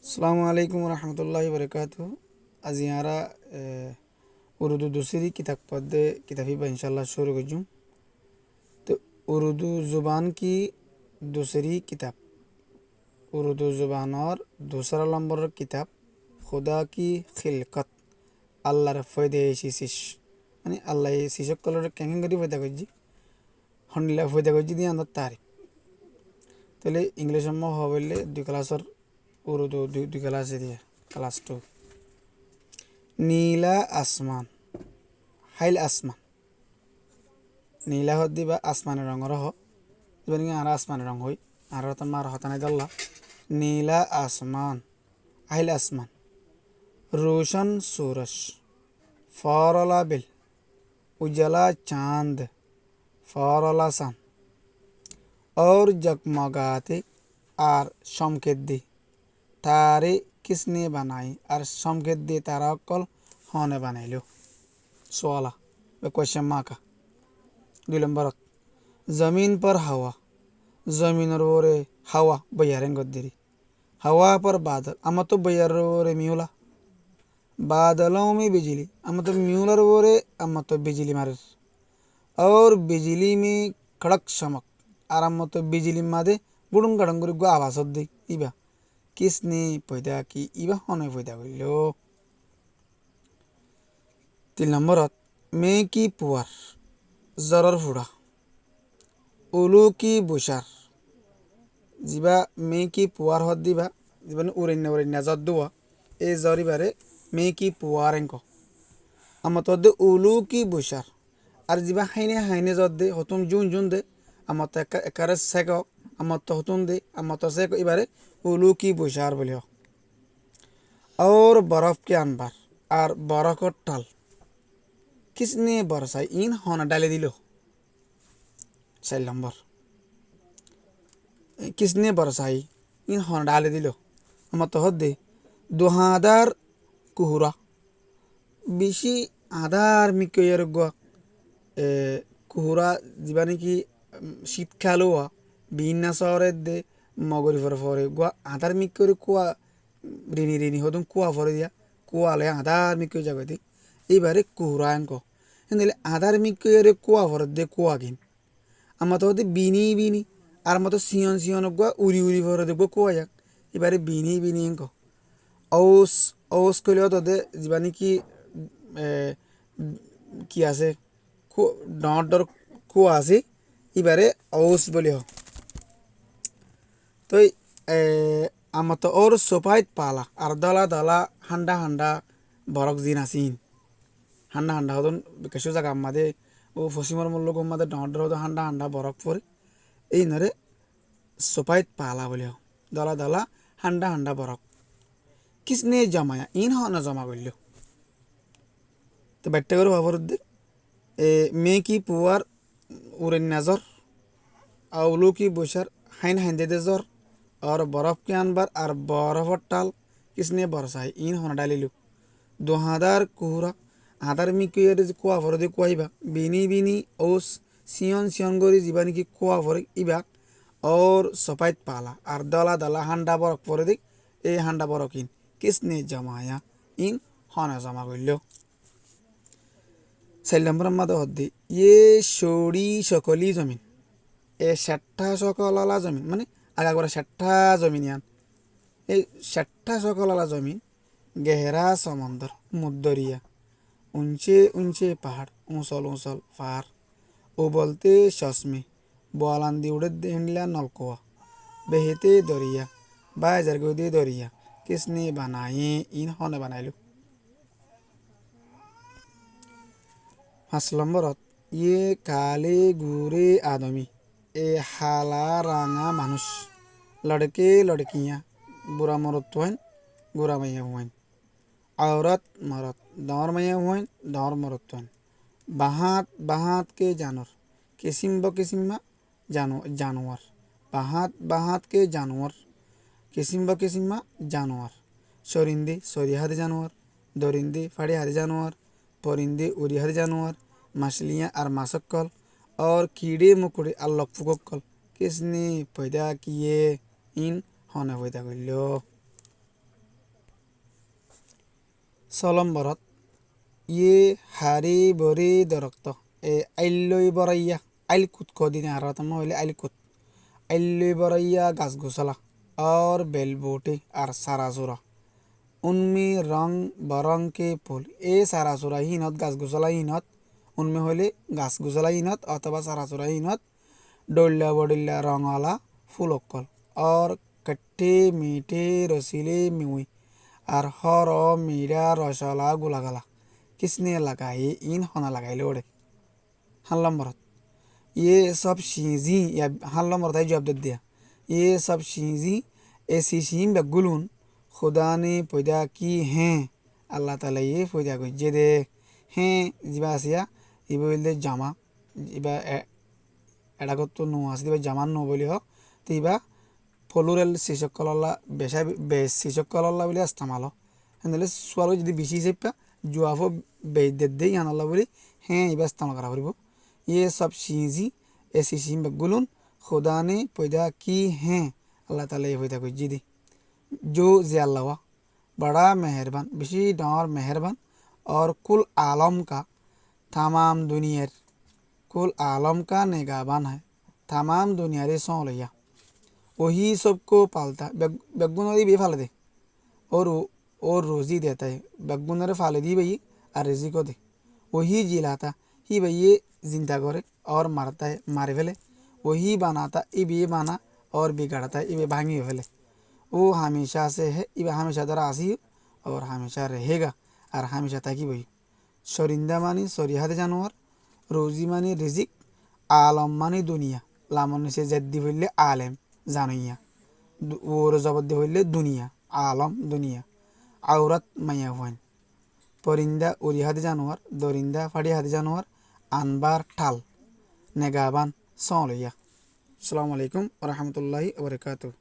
अस्सलामु अलैकुम वरहमतुल्लाहि वबरकातुहू। आज यारा उर्दू दूसरी किताब पढ़े किताबी पर इंशाल्लाह शुरू करूँ। तो उर्दू ज़ुबान की दूसरी किताब, उर्दू ज़ुबान और दूसरा नंबर किताब खुदा की खिलकत अल्लाह फैदे शीशिश মানে আল্লাহ এই শিশক কলর কেঙ্গেন করি ফয়দা করছি হন্ডিলা ফয়দা করছি দিয়ে আন্দার তারিফ তাহলে ইংলিশ সম্ভব হবলে দুই ক্লাসের উর্দু দুই ক্লাসে দিয়ে ক্লাস 2 নীলা আসমান হাইল আসমান নীলা হদ দিবা আসমানের রঙর হ যেমন আর আসমানের রঙ হই আর তোমার হতানাই দল্লা নীলা আসমান হাইল আসমান रोशन सूरज फौरला बिल उजला चांद फौरला सन और जगमगाते आर संकेत दी तारे किसने बनाई और संकेत दे तारा कल होने बनाई लो सवाला क्वेश्चन मार्क का 2 नंबर जमीन पर हवा जमीन और हवा बयारें गद्दरी हवा पर बादल अम तो बयार मिला बादलों में बिजली अम तो म्यूलर वोरे अम तो बिजली मारे और बिजली में कड़क चमक और अम तो बिजली मादे बुड़ुंग गड़ंगुरी गो आवाज दी इबा किसने पैदा की इबा होने पैदा करिलो 3 नंबर मैं की पुआर जरर फुड़ा उलू की बुशार जिबा मैं की पुआर हद दिबा जिबा उरेन्या जद्दुआ ए जरी बारे मैं की पुआरेंको अम तो दे उलू की बुशार और जिबा हाइने जद दे हतुम जुन दे अम तो एकारे सेको अम तो हतुम दे अम तो सेको इबारे उलू की बुशार बोलियो और बर्फ के अनबार और बर्फ को टल किसने बरसाई इन होना डाले दिलो 4 नंबर किसने बरसाई इन होना डाले दिलो अम तो हद दे दुहादार कुहुरा बेशी आधार मिकेर गो कुहुरा जीवानी की शीतकाल हुआ बिना सौरे दे मगरी फरे गो आधार मिकेर कुआ ऋणी होदुम कुआ फरे दिया कुआ ले आधार मिके जगती इबारे कुहुरा को हिंदे आधार मिकेर कुआ फरे दे कुआ किन अम तो दे बिनी और मत सियन गो उरी फरे दे गो कुआ याक इबारे बिनी को औस औस कलियो तो दे जीवानी की आसे डर कुआ आसे इबारे औस बोलियो तो आम तो और सोपाइत पाला और दला दला हांडा बरक जिन आसीन हांडा हदन केसो जागा आमादे ओ फसिमर मूल्य गमादे डर हदो हांडा बरक पड़े এই নরে सोपाइत पाला बोलियो दला दला हांडा बरक किसने जमाया इन होना जमा कर लो तो बैठे करो बाबर दे मैं की पुआर उरे नजर आउलू की बुशर हाइन दे जर और बर्फ के अनबर और बर्फ टाल किसने बरसाई इन होना डाली लो 2000 कुहुरा आधार मिके कुआ फर दे कुआबा बिनी ओस सियन गरी जीवानी की कुआ फर इबा और सपाइत पाला और दला दला हांडा बरक फर दे ए हांडा बरक इन किसने जमाया इन होना जमा कर लो 4 नंबर मत हद्दी ये शोड़ी सकली जमीन ए 60 सकलाला जमीन माने आगा गोरा 60 जमीन यान ए 60 सकलाला जमीन गहरा समंदर मुद्दरिया ऊंचे पहाड़ ऊंसल पहाड़ उबलते चश्मे बोलांदी उड़े हिंडला नलकुआ बहते दरिया बाजार गोदे दरिया किसने बनाए इन होने बनाए लो 5 नंबर ये काले गोरे आदमी ए हाला रांगा मानुष लड़के लड़कियां बुरा मरद गोरा मैया हुआ औरत मरद दौर मैया हुआ दौर मरद बहात के जानवर किसिम ब किसिम जानवर बहात के जानवर किसिम ब किसिम जानवर सरिंदे सरियाहारी जानवर दरिंदे फाड़ियाहारी जानवर परिंदे उड़ियाहारी जानवर मछलियाँ और मासक्कल और कीड़े मकोड़े और लकफुकक्कल किसने पैदा किए इन होने पैदा कर लो 6 নম্বরত ইয়ে হারি বরি দরক্ত আইলই বরাইয়া আইল কুত কদিনে আরাতম হইলে আইল কুত আইলই বরাইয়া গাছ গোছলা আর বেলবুটি আর সারাসুরা উন্মি রং বরং কে ফুল সারাসুরা হিনত গাছ গোছলা হিনত উন্মি হইলে গাছ গোছলা হিনত অথবা সারাসুরা হিনত ডল্লা বডিল্লা রঙালা ফুল অক্কল আর কট্টে মিঠে রসিলে মিউই আর হর মিরা রসলা গোলাগালা किसने लगाए इन होना लगाइले ओढ़े हल नंबरत ये सब चीज़ी या हल नंबर था जवाब दे दिया ये सब चीज़ी ऐसी चीज़ बगुलून खुदा ने पैदा की हैं अल्लाह ताला ये पैदा को जे दे हैं जिबासिया इबे बोलते जामा इबा एड़ा को तो नो आसी इबा जामा नो बोली हो तो इबा प्लुरल शीर्षक कलला बेशा बेस शीर्षक कलला बोली इस्तेमाल हेंदले सवाल যদি বেশি সেপা জুয়াফো বেদে ইয়ানাল্লাহ বলি হ্যাঁ ইবা ইস্তেমাল করা পারিব ये सब चीज़ी ऐसी चीज़ बगुलून खुदा ने पैदा की हैं अल्लाह ताला ये पैदा कोई जी जो जे अल्लाह बड़ा मेहरबान बेशी डार मेहरबान और कुल आलम का तमाम दुनिया कुल आलम का निगाहबान है तमाम दुनिया रे सौ लिया वही सबको पालता बेगुनरी भी फाल दे और रोज़ी देता है बेगुनरे फाले दी भाई और रिजी को दे वही जिलाता ही भाई ये जिंदा करे और मारता है मारे फेले वही बनाता इब ये बना और बिगाड़ता है इब भांगी फेले वो हमेशा से है इब हमेशा तरह आसी और हमेशा रहेगा और हमेशा ताकि वही शरिंदा मानी सरियाद जानवर रोजी मानी रिजिक आलम मानी दुनिया लामन से जद्दी बोलले आलम जानिया और जबद्दी बोलले दुनिया आलम दुनिया औरत माया हुन परिंदा उरिहाद जानवर दरिंदा फाड़ियाद जानवर अनबार ठाल नेगाबान सौलिया अस्सलामु अलैकुम व रहमतुल्लाहि व बरकातुहू।